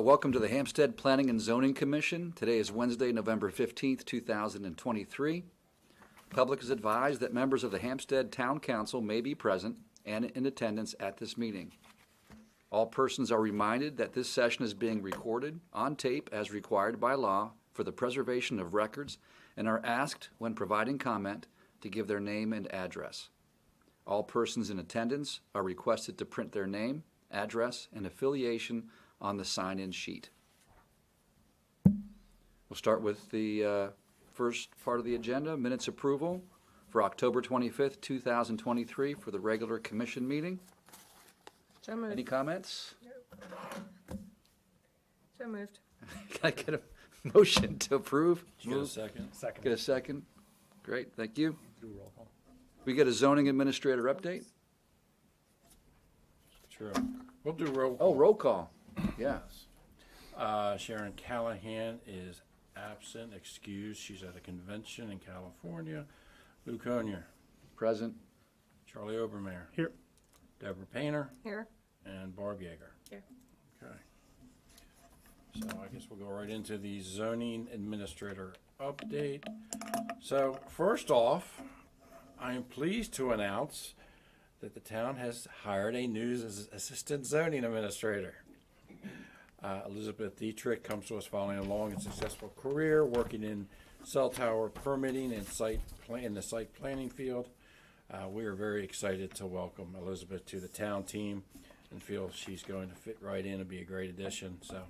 Welcome to the Hampstead Planning and Zoning Commission. Today is Wednesday, November 15th, 2023. Public is advised that members of the Hampstead Town Council may be present and in attendance at this meeting. All persons are reminded that this session is being recorded on tape as required by law for the preservation of records and are asked, when providing comment, to give their name and address. All persons in attendance are requested to print their name, address, and affiliation on the sign-in sheet. We'll start with the first part of the agenda, minutes approval for October 25th, 2023 for the regular commission meeting. So moved. Any comments? So moved. Can I get a motion to approve? Get a second. Get a second? Great, thank you. Do roll call. We get a zoning administrator update? Sure. We'll do roll call. Oh, roll call. Yeah. Sharon Callahan is absent, excused. She's at a convention in California. Lou Conyer. Present. Charlie Obermeyer. Here. Deborah Painter. Here. And Barb Yeager. Here. Okay. So I guess we'll go right into the zoning administrator update. So first off, I am pleased to announce that the town has hired a new assistant zoning administrator. Elizabeth Dietrich comes to us following a long and successful career working in cell tower permitting and in the site planning field. We are very excited to welcome Elizabeth to the town team and feel she's going to fit right in and be a great addition. So,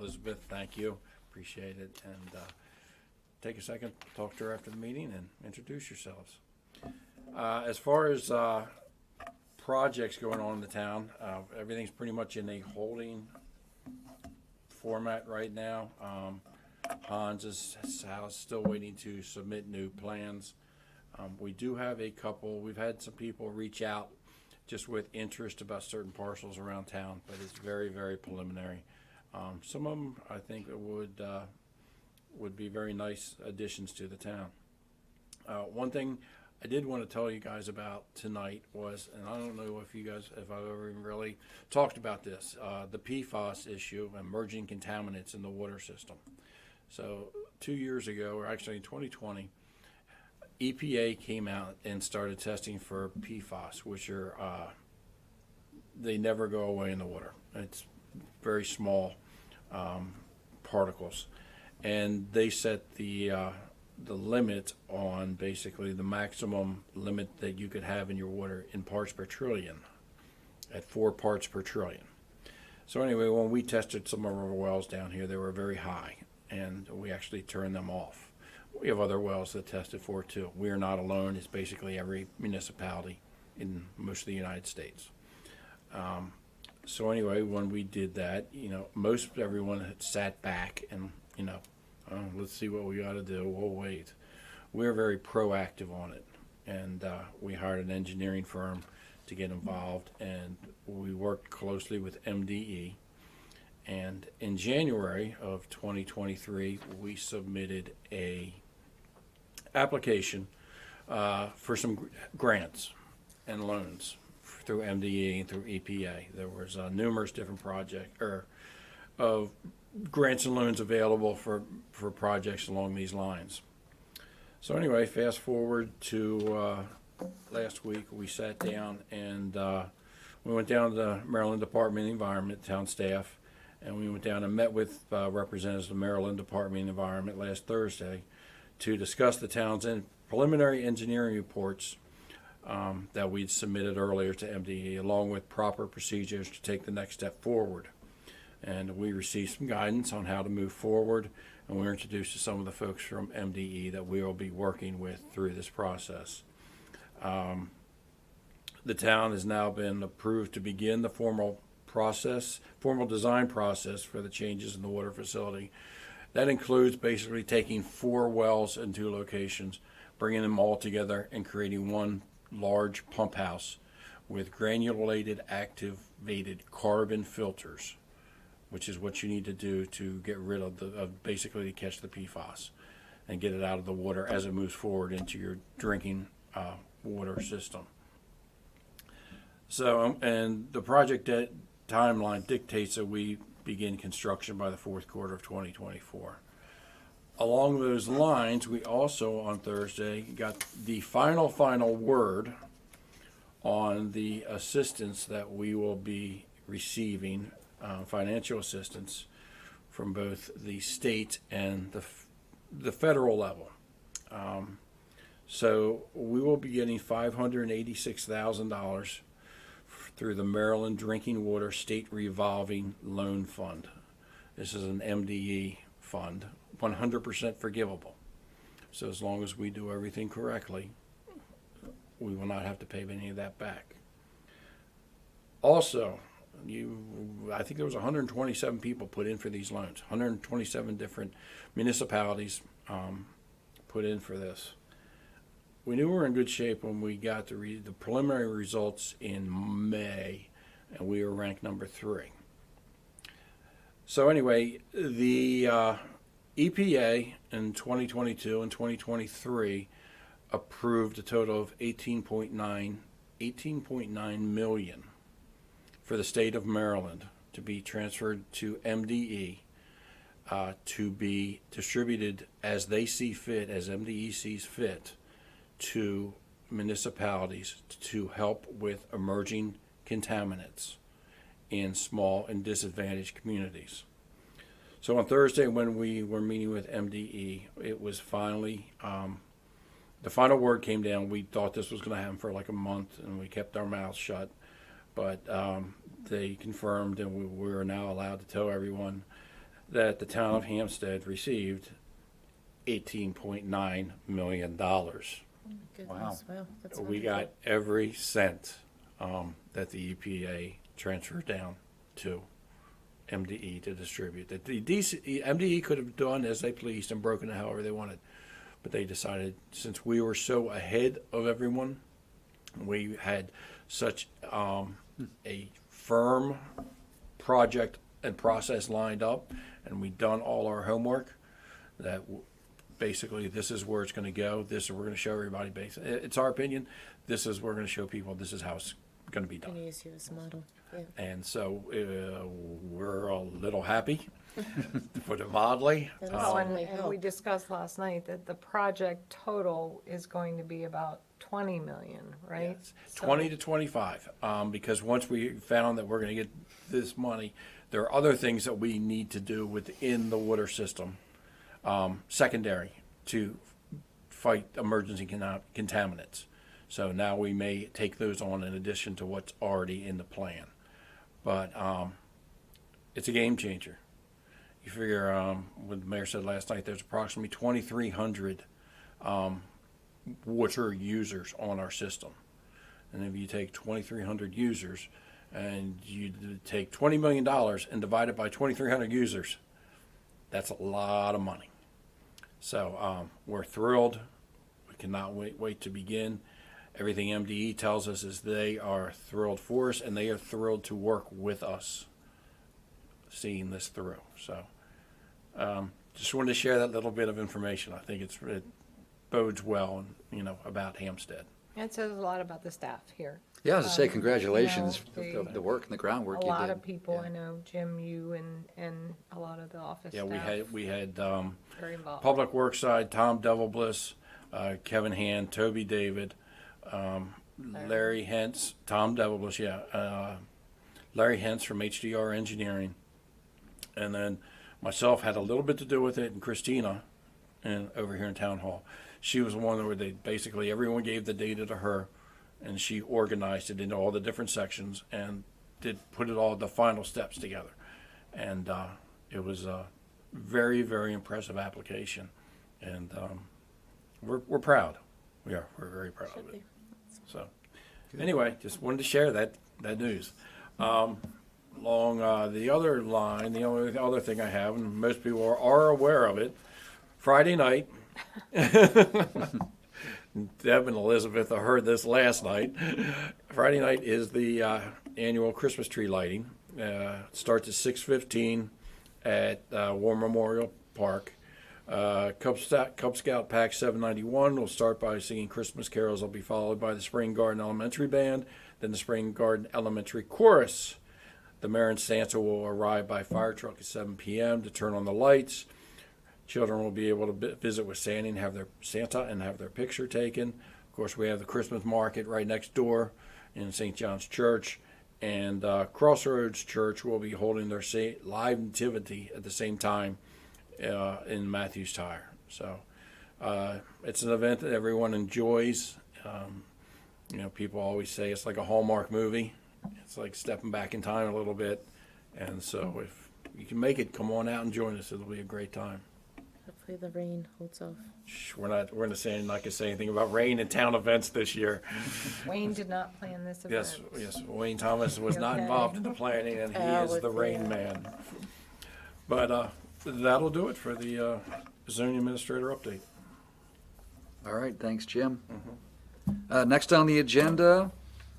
Elizabeth, thank you. Appreciate it. And take a second, talk to her after the meeting and introduce yourselves. As far as projects going on in the town, everything's pretty much in a holding format right now. Hans' house still waiting to submit new plans. We do have a couple, we've had some people reach out just with interest about certain parcels around town, but it's very, very preliminary. Some of them I think would be very nice additions to the town. One thing I did want to tell you guys about tonight was, and I don't know if I've ever even really talked about this, the PFAS issue, emerging contaminants in the water system. So 2 years ago, or actually in 2020, EPA came out and started testing for PFAS, which are, they never go away in the water. It's very small particles. And they set the limit on basically the maximum limit that you could have in your water in parts per trillion at 4 parts per trillion. So anyway, when we tested some of our wells down here, they were very high, and we actually turned them off. We have other wells that tested for it too. We are not alone. It's basically every municipality in most of the United States. So anyway, when we did that, most everyone had sat back and, let's see what we got to do. We'll wait. We're very proactive on it, and we hired an engineering firm to get involved, and we worked closely with MDE. And in January of 2023, we submitted a application for some grants and loans through MDE and through EPA. There was numerous different of grants and loans available for projects along these lines. So anyway, fast forward to last week, we sat down and we went down to the Maryland Department of Environment, town staff, and we went down and met with representatives of the Maryland Department of Environment last Thursday to discuss the town's preliminary engineering reports that we'd submitted earlier to MDE, along with proper procedures to take the next step forward. And we received some guidance on how to move forward, and we were introduced to some of the folks from MDE that we will be working with through this process. The town has now been approved to begin the formal design process for the changes in the water facility. That includes basically taking 4 wells in 2 locations, bringing them all together and creating one large pump house with granulated activated carbon filters, which is what you need to do to get rid of basically to catch the PFAS and get it out of the water as it moves forward into your drinking water system. So, and the project timeline dictates that we begin construction by the fourth quarter of 2024. Along those lines, we also on Thursday got the final word on the assistance that we will be receiving, financial assistance from both the state and the federal level. So we will be getting $586,000 through the Maryland Drinking Water State Revolving Loan Fund. This is an MDE fund, 100% forgivable. So as long as we do everything correctly, we will not have to pay any of that back. Also, I think there was 127 people put in for these loans. 127 different municipalities put in for this. We knew we were in good shape when we got the preliminary results in May, and we were ranked number 3. So anyway, the EPA in 2022 and 2023 approved a total of $18.9 million for the state of Maryland to be transferred to MDE, to be distributed as they see fit, as MDE sees fit, to municipalities to help with emerging contaminants in small and disadvantaged communities. So on Thursday, when we were meeting with MDE, it was finally, the final word came down. We thought this was going to happen for like a month, and we kept our mouths shut. But they confirmed, and we are now allowed to tell everyone that the town of Hampstead received $18.9 million. Goodness, wow. That's We wonderful. got every cent that the EPA transferred down to MDE to distribute. That the MDE could have done as they pleased and broken it however they wanted, but they decided, since we were so ahead of everyone, we had such a firm project and process lined up, and we'd done all our homework, that basically this is where it's going to go. This we're going to show everybody. It's our opinion. This is we're going to show people. This is how it's going to be done. Can use you as a model. Yeah. And so we're a little happy, to put it mildly. That is Oh, certainly and help. we discussed last night that the project total is going to be about 20 million, right? Yes, 20 to 25, because once we found that we're going to get this money, there are other things that we need to do within the water system, secondary, to fight emergency contaminants. So now we may take those on in addition to what's already in the plan. But it's a game changer. You figure, what the mayor said last night, there's approximately 2,300 water users on our system. And if you take 2,300 users and you take $20 million and divide it by 2,300 users, that's a lot of money. So we're thrilled. We cannot wait to begin. Everything MDE tells us is they are thrilled for us, and they are thrilled to work with us seeing this through. So just wanted to share that little bit of information. I think it bodes well, about Hampstead. It says a lot about the staff here. Yeah, I was to say, congratulations, you know, the work and the groundwork A you did. lot of people, Yeah. I know, Jim, you and a lot of the office Yeah, staff. we had Very involved. Public Works side, Tom Devilbliss, Kevin Hand, Toby David, Larry Hentz, Tom Devilbliss, Larry Hentz from HDR Engineering, and then myself had a little bit to do with it, and Christina, and over here in Town Hall. She was the one where basically everyone gave the data to her, and she organized it into all the different sections and put it all the final steps together. And it was a very, very impressive application, and we're proud. We are. We're very proud of it. So anyway, just wanted to share that news. Along the other line, the only other thing I have, and most people are aware of it, Friday night. Deb and Elizabeth heard this last night. Friday night is the annual Christmas tree lighting. It starts at 6:15 at War Memorial Park. Cub Scout Pack 791 will start by singing Christmas carols. They'll be followed by the Spring Garden Elementary Band, then the Spring Garden Elementary Chorus. The mayor and Santa will arrive by fire truck at 7 p.m. to turn on the lights. Children will be able to visit with Santa and have their picture taken. Of course, we have the Christmas market right next door in St. John's Church, and Crossroads Church will be holding their live nativity at the same time in Matthews Tire. So it's an event that everyone enjoys. People always say it's like a Hallmark movie. It's like stepping back in time a little bit. And so if you can make it, come on out and join us. It'll be a great time. Hopefully the rain holds off. We're not going to say anything about rain and town events this year. Wayne did not plan this event. Yes. Wayne Thomas was not Okay. involved in the planning, and he is the rain man. But that'll do it for the zoning administrator update. All right, thanks, Jim. Next on the agenda,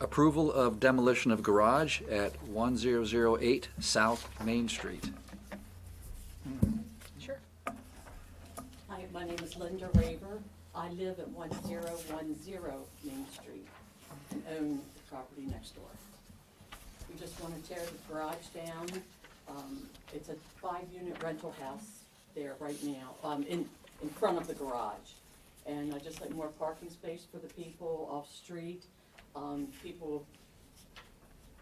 approval of demolition of garage at 1008 South Main Street. Sure. Hi, my name is Linda Raver. I live at 1010 Main Street and own the property next door. We just want to tear the garage down. It's a 5-unit rental house there right now, in front of the garage. And I just like more parking space for the people off street. People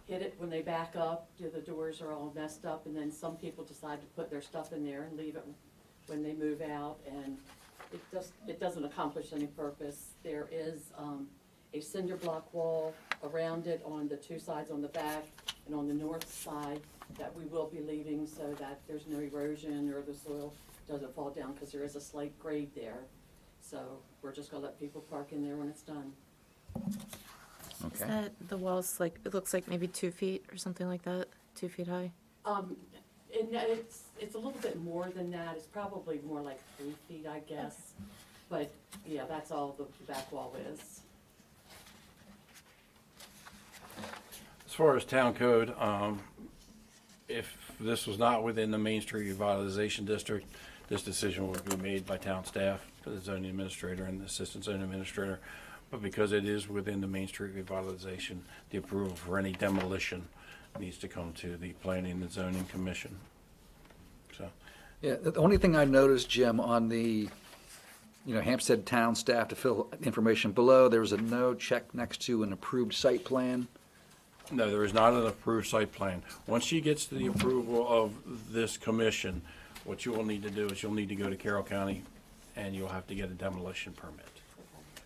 hit it when they back up, the doors are all messed up, and then some people decide to put their stuff in there and leave it when they move out, and it doesn't accomplish any purpose. There is a cinder block wall around it on the 2 sides on the back and on the north side that we will be leaving so that there's no erosion or the soil doesn't fall down, because there is a slight grade there. So we're just gonna let people park in there when it's done. Is Okay. that the walls like, it looks like maybe 2 feet or something like that? 2 feet high? And it's a little bit more than that. It's probably more like 3 feet, I guess. But yeah, that's all the back wall is. As far as town code, if this was not within the Main Street Revitalization District, this decision would be made by town staff, the zoning administrator and the assistant zoning administrator. But because it is within the Main Street Revitalization, the approval for any demolition needs to come to the Planning and Zoning Commission. So, Yeah, the only thing I noticed, Jim, on the, Hampstead Town staff to fill information below, there was a no check next to an approved site plan. no, there is not an approved site plan. Once she gets to the approval of this commission, what you will need to do is you'll need to go to Carroll County and you'll have to get a demolition permit.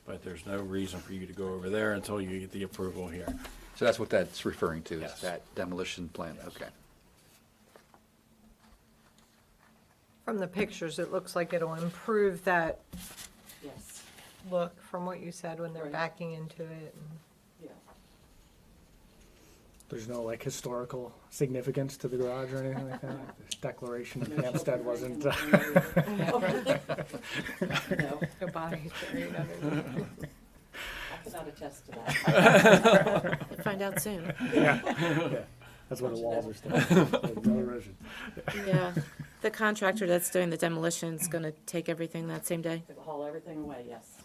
But there's no reason for you to go over there until you get the approval here. So that's what that's referring to, is Yes. that demolition plan, okay. From the pictures, it looks like it'll improve that Yes, look from what you said when they're Right. backing into it. And yeah. There's no like historical significance to the garage or anything like that? This declaration of No Hampstead children wasn't, in the No, the body's buried underneath. I cannot attest to that. We'll find out soon. yeah, that's where the walls are standing. There's no erosion. Yeah. The contractor that's doing the demolition is going to take everything that same day? They will haul everything away, yes.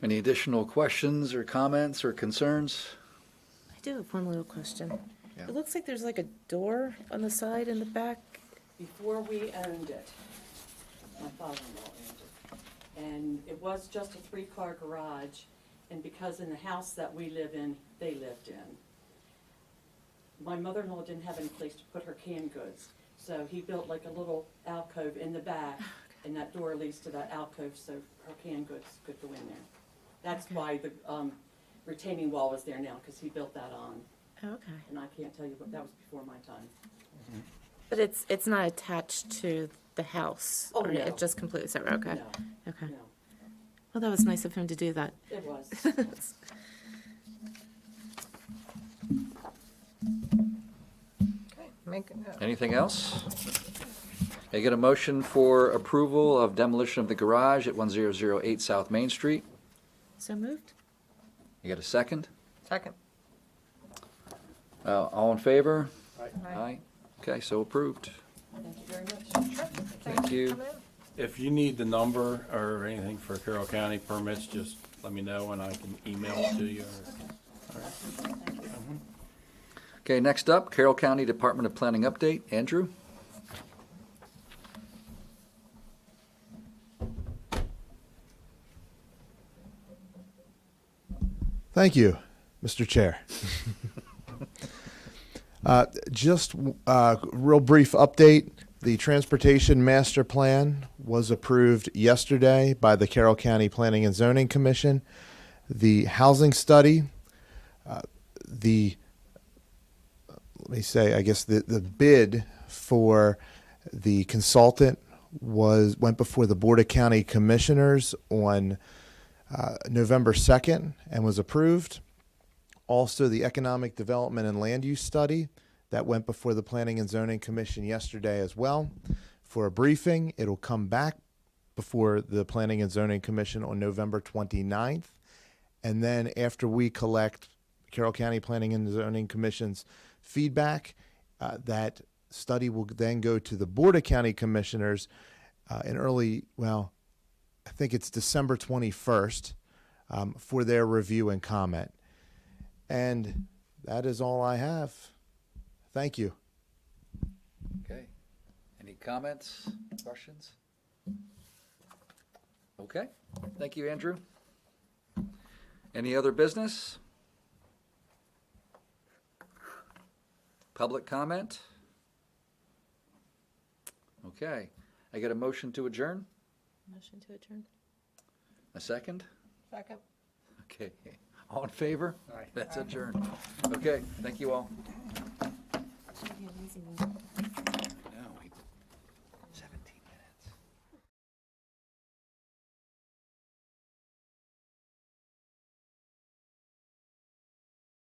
Any additional questions or comments or concerns? I do have one little question. Yeah. It looks like there's like a door on the side and the back. Before we owned it, my father-in-law owned it, and it was just a 3-car garage, and because in the house that we live in, they lived in, my mother-in-law didn't have any place to put her canned goods, so he built like a little alcove in the back, and that door leads to that alcove so her canned goods could go in there. That's Okay. why the retaining wall is there now, because he built that on, Oh, okay. and I can't tell you, but that was before my time. But it's not attached to the house? Oh, or no. It's just completely separate? Okay. No, Okay. no, Well, that was nice of him to do that. it was. Okay, make, Anything else? I get a motion for approval of demolition of the garage at 1008 South Main Street. So moved? You got a second? second. All in favor? Right. Aye. Okay, so approved. Thank you very much. Thank you. Come in. If you need the number or anything for Carroll County permits, just let me know and I can email it to you. Okay, next up, Carroll County Department of Planning update. Andrew? Thank you, Mr. Chair. Just real brief update. The Transportation Master Plan was approved yesterday by the Carroll County Planning and Zoning Commission. The housing study, the bid for the consultant went before the Board of County Commissioners on November 2nd and was approved. Also, the Economic Development and Land Use Study that went before the Planning and Zoning Commission yesterday as well for a briefing. It'll come back before the Planning and Zoning Commission on November 29th. And then after we collect Carroll County Planning and Zoning Commission's feedback, that study will then go to the Board of County Commissioners in I think it's December 21st for their review and comment. And that is all I have. Thank you. Okay. Any comments, questions? Okay. Thank you, Andrew. Any other business? Public comment? Okay. I get a motion to adjourn? Motion to adjourn. A second? Second. Okay. All in favor? Aye. That's adjourned. Okay. Thank you all. Should be amazing.